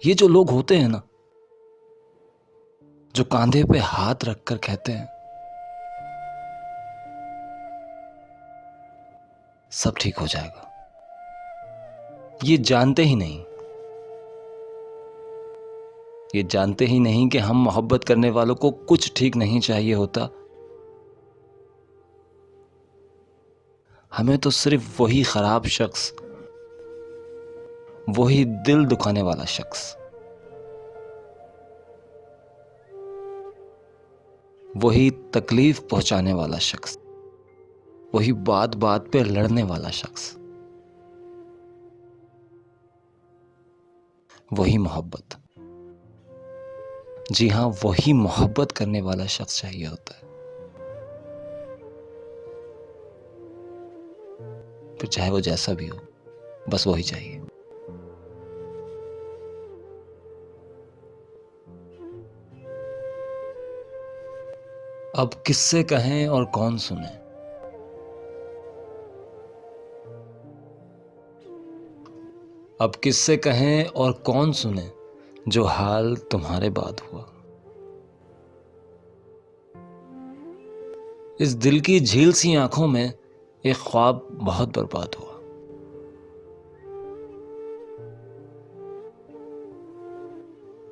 ये जो लोग होते हैं ना, जो कांधे पे हाथ रखकर कहते हैं सब ठीक हो जाएगा, ये जानते ही नहीं कि हम मोहब्बत करने वालों को कुछ ठीक नहीं चाहिए होता। हमें तो सिर्फ वही खराब शख्स, वही दिल दुखाने वाला शख्स, वही तकलीफ पहुंचाने वाला शख्स, वही बात बात पे लड़ने वाला शख्स, वही मोहब्बत, जी हाँ, वही मोहब्बत करने वाला शख्स चाहिए होता है। फिर चाहे वो जैसा भी हो, बस वही चाहिए। अब किससे कहें और कौन सुने, अब किससे कहें और कौन सुने जो हाल तुम्हारे बाद हुआ। इस दिल की झील सी आंखों में एक ख्वाब बहुत बर्बाद हुआ।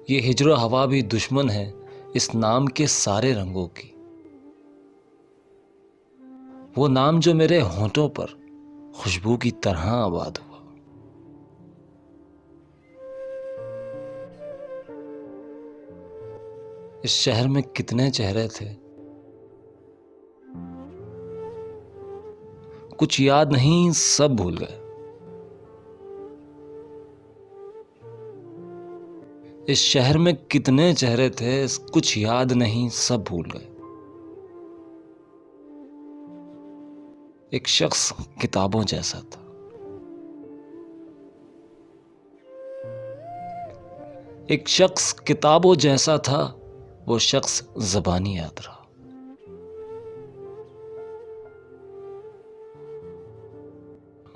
ये हिज्र हवा भी दुश्मन है इस नाम के सारे रंगों की। वो नाम जो मेरे होंठों पर खुशबू की तरह आबाद हुआ। इस शहर में कितने चेहरे थे, कुछ याद नहीं, सब भूल गए। इस शहर में कितने चेहरे थे, कुछ याद नहीं, सब भूल गए। एक शख्स किताबों जैसा था, एक शख्स किताबों जैसा था, वो शख्स ज़बानी याद रहा।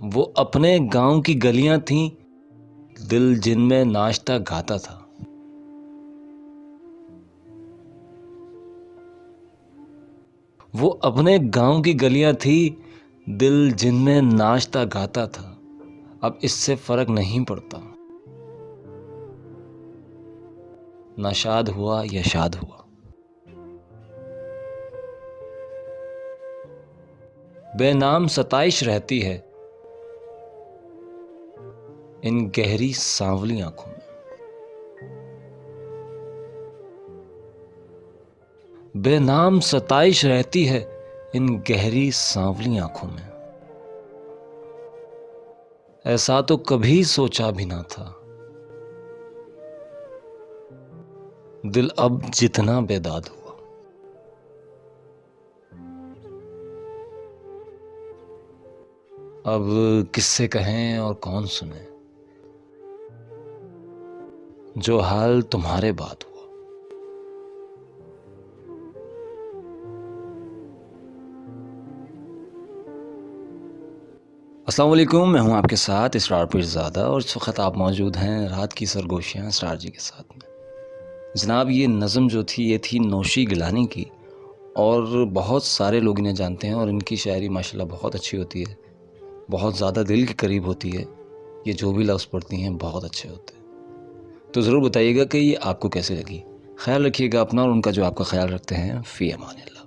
वो अपने गांव की गलियां थीं, दिल जिनमें नाचता गाता था। वो अपने गांव की गलियां थी, दिल जिनमें नाचता गाता था। अब इससे फर्क नहीं पड़ता, ना शाद हुआ या शाद हुआ। बेनाम सताइश रहती है इन गहरी सांवली आंखों में। बेनाम सताइश रहती है इन गहरी सांवली आंखों में। ऐसा तो कभी सोचा भी ना था, दिल अब जितना बेदाद हुआ। अब किससे कहें और कौन सुने जो हाल तुम्हारे बाद हुआ। अस्सलाम वालेकुम, मैं हूं आपके साथ इसरार पीरज़ादा और इस वक्त आप मौजूद हैं रात की सरगोशियां इसरार जी के साथ में। जनाब, ये नज़म जो थी ये थी नौशी गिलानी की, और बहुत सारे लोग इन्हें जानते हैं और इनकी शायरी माशाल्लाह बहुत अच्छी होती है, बहुत ज़्यादा दिल के करीब होती है। ये जो भी लफ्ज़ पढ़ती हैं बहुत अच्छे होते हैं। तो ज़रूर बताइएगा कि ये आपको कैसे लगी। ख्याल रखिएगा अपना और उनका जो आपका ख्याल रखते हैं। फ़ी अमानिल्लाह।